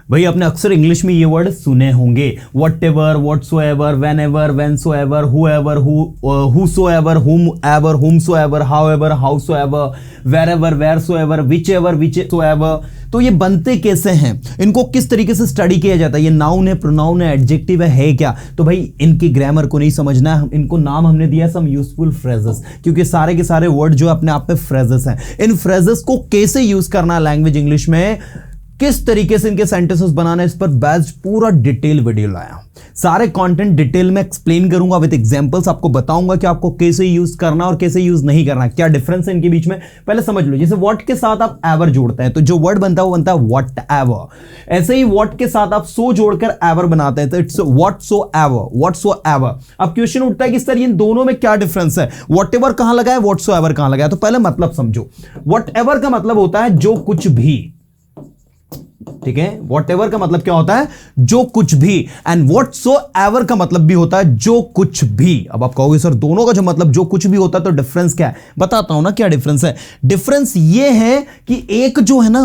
भाई आपने अक्सर इंग्लिश में ये वर्ड सुने होंगे, whatever, whatsoever, whenever, whensoever, whoever, whosoever, whomever, whomsoever, however, howsoever, wherever, wheresoever, whichever, whichsoever. तो ये बनते कैसे हैं, इनको किस तरीके से स्टडी किया जाता है, ये नाउन है, प्रोनाउन है, एडजेक्टिव है क्या? तो भाई इनकी ग्रामर को नहीं समझना है, इनको नाम हमने दिया सम यूजफुल फ्रेजेस, क्योंकि सारे के सारे वर्ड जो अपने आप में फ्रेजेस हैं। इन फ्रेजेस को कैसे यूज करना लैंग्वेज इंग्लिश में, किस तरीके से इनके सेंटेंसेस बनाना, इस पर बेस्ड पूरा डिटेल वीडियो लाया। सारे कंटेंट डिटेल में एक्सप्लेन करूंगा विद एग्जांपल्स, आपको बताऊंगा कि आपको कैसे यूज करना और कैसे यूज नहीं करना, क्या डिफरेंस है इनके बीच में। पहले समझ लो, जैसे व्हाट के साथ आप एवर जोड़ते हैं तो जो वर्ड बनता है वो बनता है व्हाट एवर। ऐसे ही व्हाट के साथ आप सो जोड़कर एवर बनाते हैं तो it's what so ever, what so ever. अब क्वेश्चन उठता है कि सर इन दोनों में क्या डिफरेंस है, व्हाट एवर कहां लगा है, व्हाट सो एवर कहां लगा है? तो पहले मतलब समझो। व्हाट एवर का मतलब होता है जो कुछ भी, ठीक है। वॉट एवर का मतलब क्या होता है, जो कुछ भी। एंड व्हाट सो एवर का मतलब भी होता है जो कुछ भी। अब आप कहोगे सर दोनों का जो मतलब जो कुछ भी होता है तो डिफरेंस क्या है? बताता हूं ना क्या डिफरेंस है। डिफरेंस ये है कि एक जो है ना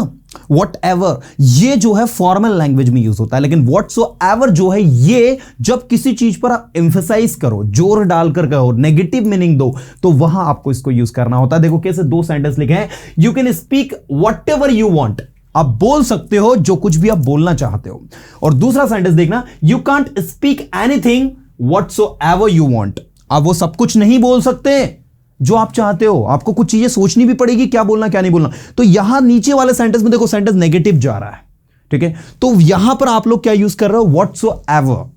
वॉट एवर, ये जो है फॉर्मल लैंग्वेज में यूज होता है, लेकिन व्हाट सो एवर जो है ये जब किसी चीज पर आप एम्फेसाइज करो, जोर डालकर कहो, नेगेटिव मीनिंग दो, तो वहां आपको इसको यूज करना होता है। देखो कैसे दो सेंटेंस लिखे हैं, you can speak what ever you want, आप बोल सकते हो जो कुछ भी आप बोलना चाहते हो। और दूसरा सेंटेंस देखना, you can't speak anything whatsoever you want, आप वो सब कुछ नहीं बोल सकते जो आप चाहते हो, आपको कुछ चीजें सोचनी भी पड़ेगी क्या बोलना क्या नहीं बोलना। तो यहां नीचे वाले सेंटेंस में देखो सेंटेंस नेगेटिव जा रहा है, ठीक है। तो यहां पर आप लोग क्या यूज कर रहे हो, व्हाटसोएवर।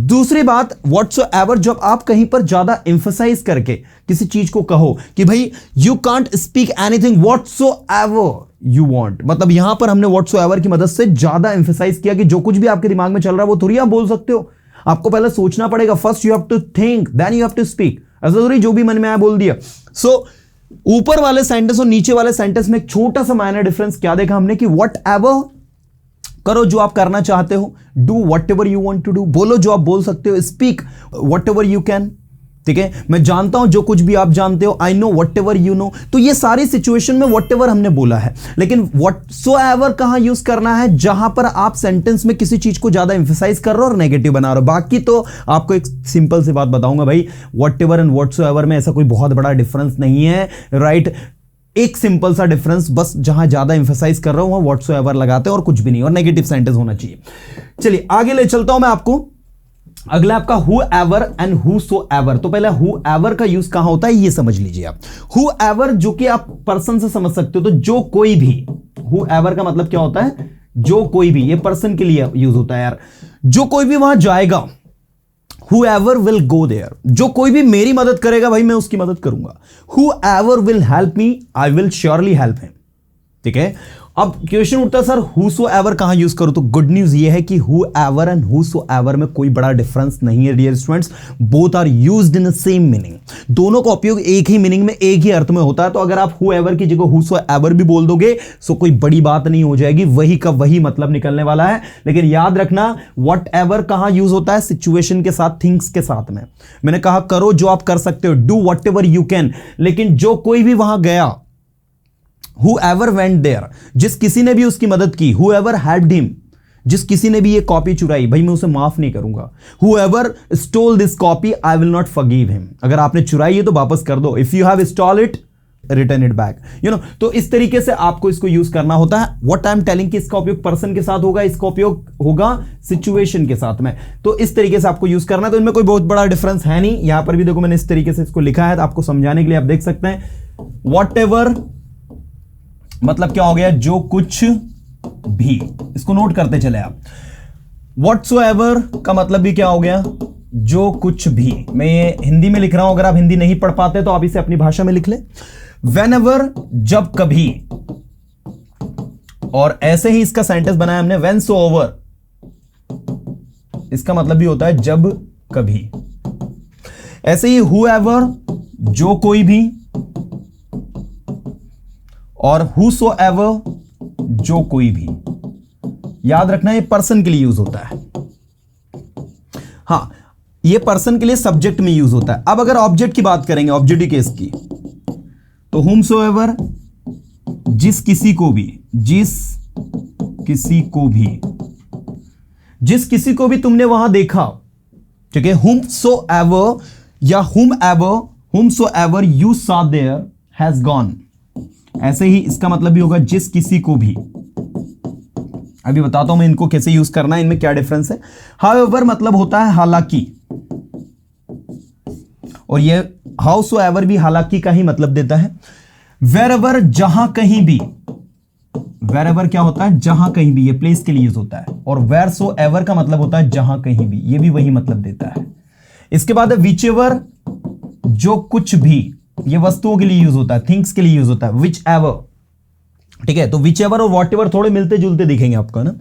दूसरी बात, व्हाटसोएवर जब आप कहीं पर ज्यादा एम्फसाइज करके किसी चीज को कहो कि भाई you can't speak anything whatsoever you want, मतलब यहां पर हमने व्हाटसोएवर की मदद से ज्यादा एम्फसाइज किया कि जो कुछ भी आपके दिमाग में चल रहा है वो थोड़ी आप बोल सकते हो, आपको पहले सोचना पड़ेगा। First you have to think then you have to speak, ऐसा थोड़ी जो भी मन में आया बोल दिया। सो ऊपर वाले सेंटेंस और नीचे वाले सेंटेंस में एक छोटा सा माइनर डिफरेंस क्या देखा हमने कि व्हाटएवर करो जो आप करना चाहते हो, do whatever you want to do, बोलो जो आप बोल सकते हो, स्पीक व्हाटएवर यू कैन, ठीक है। मैं जानता हूं जो कुछ भी आप जानते हो, I know whatever you know. तो ये सारी सिचुएशन में व्हाटएवर हमने बोला है, लेकिन व्हाटसोएवर कहां यूज करना है, जहां पर आप सेंटेंस में किसी चीज को ज्यादा एम्फसाइज कर रहे हो और नेगेटिव बना रहे हो। बाकी तो आपको एक सिंपल सी बात बताऊंगा भाई, व्हाटएवर एंड व्हाटसोएवर में ऐसा कोई बहुत बड़ा डिफरेंस नहीं है, राइट। एक सिंपल सा डिफरेंस बस, जहां ज्यादा एम्फसाइज कर रहा हूं वहां व्हाटसोएवर लगाते हैं और कुछ भी नहीं, और नेगेटिव सेंटेंस होना चाहिए। चलिए आगे ले चलता हूं मैं आपको। अगला आपका who ever and who so ever. तो पहले हु एवर का यूज कहां होता है ये समझ लीजिए आप। हु एवर जो कि आप पर्सन से समझ सकते हो, तो जो कोई भी, हु एवर का मतलब क्या होता है, जो कोई भी, ये पर्सन के लिए यूज होता है यार, जो कोई भी वहां जाएगा, whoever will go there, जो कोई भी मेरी मदद करेगा भाई मैं उसकी मदद करूंगा। whoever will help me, I will surely help him, ठीक है। अब क्वेश्चन उठता है सर whosoever कहां यूज करूं, तो गुड न्यूज ये है कि whoever and whosoever में कोई बड़ा डिफरेंस नहीं है dear students, both are used in the same meaning, दोनों का उपयोग एक ही मीनिंग में एक ही अर्थ में होता है। तो अगर आप whoever की जगह whosoever भी बोल दोगे तो कोई बड़ी बात नहीं हो जाएगी, वही का वही मतलब निकलने वाला है। लेकिन याद रखना whatever कहां यूज होता है, सिचुएशन के साथ, थिंग्स के साथ में। मैंने कहा करो जो आप कर सकते हो, डू व्हाटएवर यू कैन, लेकिन जो कोई भी वहां गया, whoever went there, जिस किसी ने भी उसकी मदद की, whoever helped him, जिस किसी ने भी ये कॉपी चुराई भाई मैं उसे माफ नहीं करूंगा। whoever stole this copy, I will not forgive him, अगर आपने चुराई है तो वापस कर दो, if you have stole it, return it back, you know। तो इस तरीके से आपको इसको यूज करना होता है। what I am telling कि इसका उपयोग पर्सन के साथ होगा, इसका उपयोग होगा सिचुएशन के साथ में, तो इस तरीके से आपको यूज करना है। तो इनमें कोई बहुत बड़ा डिफरेंस है नहीं। यहां पर भी देखो मैंने इस तरीके से इसको लिखा है, तो आपको समझाने के लिए आप देख सकते हैं। whatever मतलब क्या हो गया, जो कुछ भी, इसको नोट करते चले आप। व्हाटसोएवर का मतलब भी क्या हो गया, जो कुछ भी। मैं ये हिंदी में लिख रहा हूं, अगर आप हिंदी नहीं पढ़ पाते तो आप इसे अपनी भाषा में लिख ले। व्हेनेवर जब कभी, और ऐसे ही इसका सेंटेंस बनाया हमने व्हेनसोएवर, इसका मतलब भी होता है जब कभी। ऐसे ही हुएवर जो कोई भी, और whosoever जो कोई भी। याद रखना ये पर्सन के लिए यूज होता है, हां ये पर्सन के लिए सब्जेक्ट में यूज होता है। अब अगर ऑब्जेक्ट की बात करेंगे, ऑब्जेक्टिव केस की, तो whomsoever जिस किसी को भी, जिस किसी को भी, जिस किसी को भी तुमने वहां देखा, ठीक है, whomsoever या whomsoever you saw there has gone। ऐसे ही इसका मतलब भी होगा जिस किसी को भी। अभी बताता हूं मैं इनको कैसे यूज करना है, इनमें क्या डिफरेंस है। however मतलब होता है हालांकि, और ये howsoever भी हालांकि का ही मतलब देता है। wherever जहां कहीं भी, wherever क्या होता है, जहां कहीं भी, ये प्लेस के लिए यूज होता है। और wheresoever का मतलब होता है जहां कहीं भी, ये भी वही मतलब देता है। इसके बाद है whichever, जो कुछ भी, ये वस्तुओं के लिए यूज होता है, थिंग्स के लिए यूज होता है। whichever, ठीक है, तो whichever और whatever थोड़े मिलते जुलते दिखेंगे आपको ना।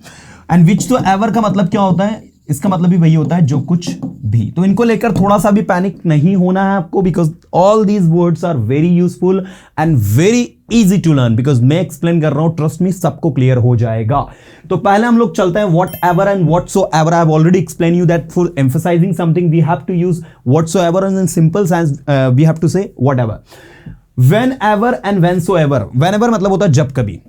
एंड which तो ever का मतलब क्या होता है, इसका मतलब भी वही होता है जो कुछ भी। तो इनको लेकर थोड़ा सा भी पैनिक नहीं होना है आपको, because all these words are very useful and very easy to learn, because मैं एक्सप्लेन कर रहा हूं, ट्रस्ट मी सबको क्लियर हो जाएगा। तो पहले हम लोग चलते हैं whatever and whatsoever। I have already explained you that for emphasizing something we have to use whatsoever, and in simple sense we have to say whatever। whenever and whensoever, whenever मतलब होता है जब कभी,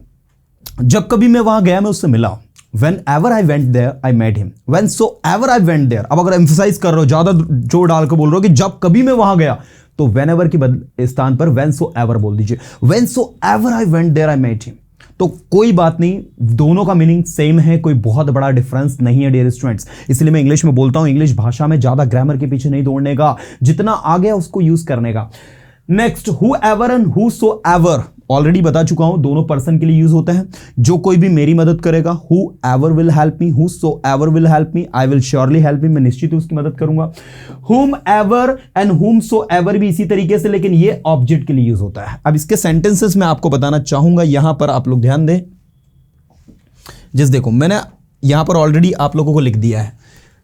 जब कभी मैं वहां गया, मैं उससे मिला। whenever I went there I met him, whensoever I went there। अब अगर एम्फसाइज कर रहे हो, ज्यादा जोर डाल के बोल रहे हो कि जब कभी मैं वहां गया, तो whenever की स्थान पर whensoever बोल दीजिए। whensoever I went there I met him। तो कोई बात नहीं, दोनों का मीनिंग सेम है, कोई बहुत बड़ा डिफरेंस नहीं है डियर स्टूडेंट्स। इसलिए मैं इंग्लिश में बोलता हूं, इंग्लिश भाषा में ज्यादा ग्रामर के पीछे नहीं दौड़ने का, जितना आ गया उसको यूज करने का। Next whoever and whosoever, already बता चुका हूं, दोनों पर्सन के लिए यूज होता है। जो कोई भी मेरी मदद करेगा, whoever will help me, whosoever will help me, I will surely help him, मैं निश्चित ही उसकी मदद करूंगा। whomever and whomsoever भी इसी तरीके से, लेकिन ये ऑब्जेक्ट के लिए यूज होता है। अब इसके सेंटेंसेस मैं आपको बताना चाहूंगा, यहां पर आप लोग ध्यान दें। जिस देखो मैंने यहां पर ऑलरेडी आप लोगों को लिख दिया है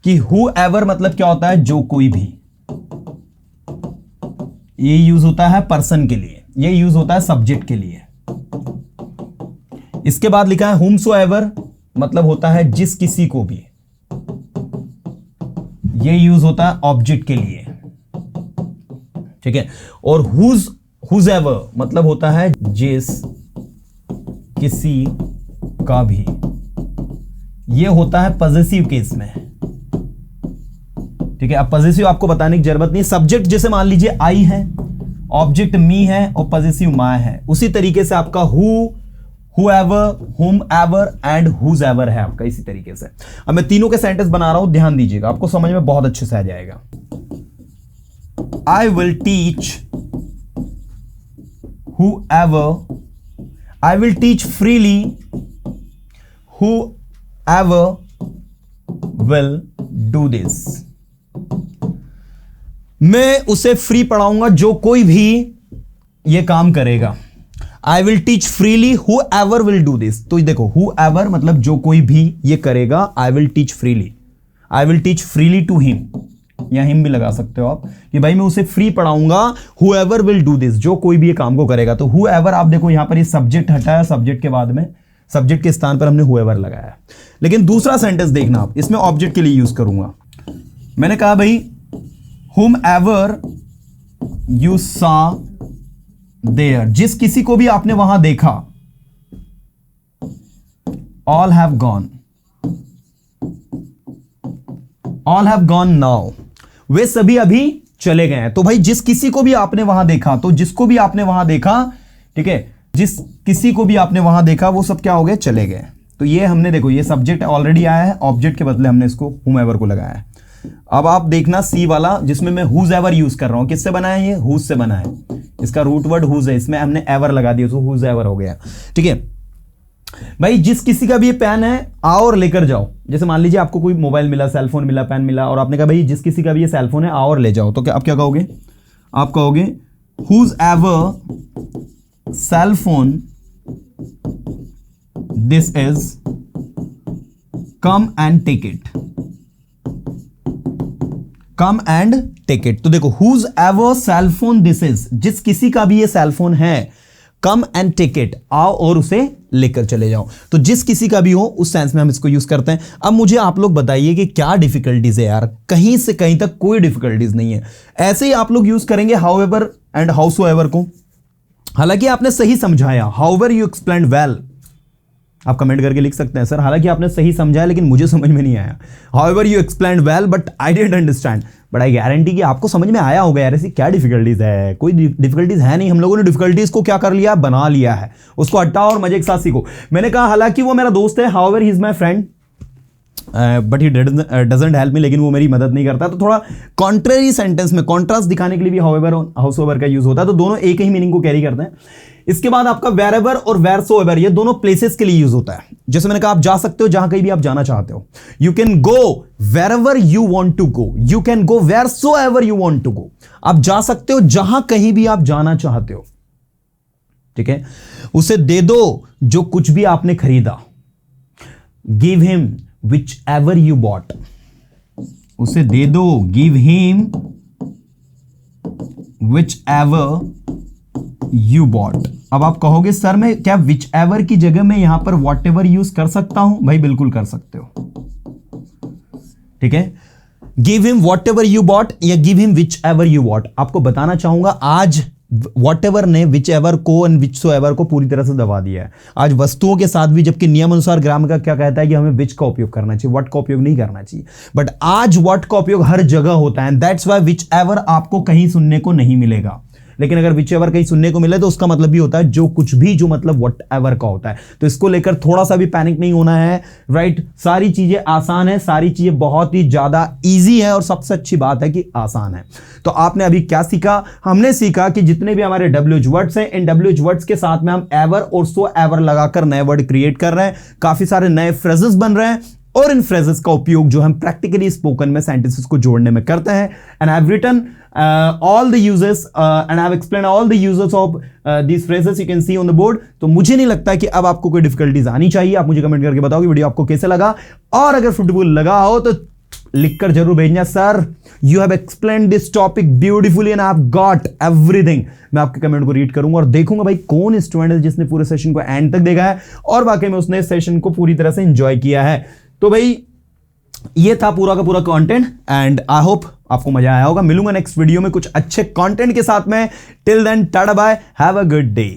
कि whoever मतलब क्या होता है, जो कोई भी। ये यूज होता है पर्सन के लिए, ये यूज होता है सब्जेक्ट के लिए। इसके बाद लिखा है whomsoever मतलब होता है जिस किसी को भी, ये यूज होता है ऑब्जेक्ट के लिए, ठीक है। और whosever मतलब होता है जिस किसी का भी, ये होता है पॉजेसिव केस में, ठीक है। अब पॉजेसिव आपको बताने की जरूरत नहीं। सब्जेक्ट जैसे मान लीजिए आई है, ऑब्जेक्ट मी है और पॉजेसिव माय है, उसी तरीके से आपका whoever, whomever and whosever है आपका, इसी तरीके से। अब मैं तीनों के सेंटेंस बना रहा हूं, ध्यान दीजिएगा, आपको समझ में बहुत अच्छे से आ जाएगा। I will teach whoever, I will teach freely whoever will do this। मैं उसे फ्री पढ़ाऊंगा जो कोई भी ये काम करेगा। I will teach freely whoever will do this। तो देखो whoever मतलब जो कोई भी ये करेगा, I will teach freely, I will teach freely to him, या हिम भी लगा सकते हो आप कि भाई मैं उसे फ्री पढ़ाऊंगा। whoever will do this, जो कोई भी ये काम को करेगा। तो whoever आप देखो यहां पर ये सब्जेक्ट हटाया, सब्जेक्ट के बाद में सब्जेक्ट के स्थान पर हमने whoever लगाया। लेकिन दूसरा सेंटेंस देखना आप, इसमें ऑब्जेक्ट के लिए यूज करूंगा। मैंने कहा भाई whomever you saw there, जिस किसी को भी आपने वहां देखा, all have gone, all have gone now, वे सभी अभी चले गए हैं। तो भाई जिस किसी को भी आपने वहां देखा, तो जिसको भी आपने वहां देखा, ठीक है, जिस किसी को भी आपने वहां देखा, वो सब क्या हो गए, चले गए। तो ये हमने देखो, ये सब्जेक्ट ऑलरेडी आया है, ऑब्जेक्ट के बदले हमने इसको whomever को लगाया है। अब आप देखना सी वाला, जिसमें मैं whosever यूज कर रहा हूं, किससे बना है ये, whose से बना है। इसका रूट वर्ड whose है, इसमें हमने ever लगा दिया, तो whosever हो गया, ठीक है। भाई जिस किसी का भी ये पेन है, आओ और लेकर जाओ। जैसे मान लीजिए आपको कोई मोबाइल मिला, सेलफोन मिला, पेन मिला, और आपने कहा भाई जिस किसी का भी ये सेलफोन है, आओ और ले जाओ। तो क्या आप क्या कहोगे, आप कहोगे whosever cell phone this is, come and take it, come and take it। तो देखो whosever cell phone this is, जिस किसी का भी ये सेलफोन है, come and take it, आओ और उसे लेकर चले जाओ। तो जिस किसी का भी हो, उस सेंस में हम इसको यूज करते हैं। अब मुझे आप लोग बताइए कि क्या डिफिकल्टीज है यार, कहीं से कहीं तक कोई डिफिकल्टीज नहीं है। ऐसे ही आप लोग यूज करेंगे however and howsoever को। हालांकि आपने सही समझाया, however you explained well, आप कमेंट करके लिख सकते हैं सर हालांकि आपने सही समझा है लेकिन मुझे समझ में नहीं आया। However you explained well but I didn't understand, but I guarantee कि आपको समझ में आया होगा यार। ऐसी क्या डिफिकल्टीज है, कोई डिफिकल्टीज है नहीं। हम लोगों ने डिफिकल्टीज को क्या कर लिया, बना लिया है, उसको हटाओ और मजे के साथ सीखो। मैंने कहा हालांकि वो मेरा दोस्त है, however he is my friend but he doesn't help me, लेकिन वो मेरी मदद नहीं करता। तो थोड़ा कॉन्ट्रेरी सेंटेंस में कॉन्ट्रास्ट दिखाने के लिए भी हाउएवर और हाउसओवर का यूज होता है, तो दोनों एक ही मीनिंग को कैरी करते हैं। इसके बाद आपका वेरेवर और वेरसोएवर, ये दोनों प्लेसेस के लिए यूज होता है। जैसे मैंने कहा आप जा सकते हो जहां कहीं भी आप जाना चाहते हो। You can go wherever you want to go, you can go wheresoever you want to go. आप जा सकते हो जहां कहीं भी आप जाना चाहते हो, ठीक है। उसे दे दो जो कुछ भी आपने खरीदा, give him whichever you bot. उसे दे दो, give him whichever you bot. अब आप कहोगे सर मैं क्या विच एवर की जगह में यहां पर वॉट एवर यूज कर सकता हूं? भाई बिल्कुल कर सकते हो, ठीक है। Give him whatever you bought या give him whichever you bought. आपको बताना चाहूंगा आज वॉट एवर ने विच एवर को एंड विच सो एवर को पूरी तरह से दबा दिया है आज वस्तुओं के साथ भी, जबकि नियम अनुसार ग्रामर का क्या कहता है कि हमें विच का उपयोग करना चाहिए, व्हाट का उपयोग नहीं करना चाहिए। बट आज व्हाट का उपयोग हर जगह होता है, दैट्स व्हाई विच एवर आपको कहीं सुनने को नहीं मिलेगा। लेकिन अगर विच एवर कहीं सुनने को मिले तो उसका मतलब भी होता है जो कुछ भी, जो मतलब व्हाट एवर का होता है। तो इसको लेकर थोड़ा सा भी पैनिक नहीं होना है, राइट। सारी चीजें आसान है, सारी चीजें बहुत ही ज्यादा इजी है और सबसे अच्छी बात है कि आसान है। तो आपने अभी क्या सीखा? हमने सीखा कि जितने भी हमारे WH वर्ड्स हैं, इन WH वर्ड्स के साथ में हम एवर और सो एवर लगाकर नए वर्ड क्रिएट कर रहे हैं, काफी सारे नए फ्रेजेस बन रहे हैं और इन फ्रेजेस का उपयोग जो हम प्रैक्टिकली स्पोकन में सेंटेंसेस को जोड़ने में करते हैं। And I have written all the uses and I have explained all the uses of these phrases you can see on the board। तो मुझे नहीं लगता कि अब आपको कोई डिफिकल्टीज आनी चाहिए। आप मुझे कमेंट करके बताओ कि वीडियो आपको कैसे लगा, और अगर फ्रूटफुल लगा हो तो लिखकर जरूर भेजना, sir you have explained this topic beautifully and I have got everything. मैं आपके कमेंट को रीड करूंगा और देखूंगा भाई कौन स्टूडेंट है जिसने पूरे सेशन को एंड तक देखा है और वाकई में उसने सेशन को पूरी तरह से एंजॉय किया है। तो भाई ये था पूरा का पूरा कंटेंट एंड आई होप आपको मजा आया होगा। मिलूंगा नेक्स्ट वीडियो में कुछ अच्छे कंटेंट के साथ में। Till then tata bye, have a good day.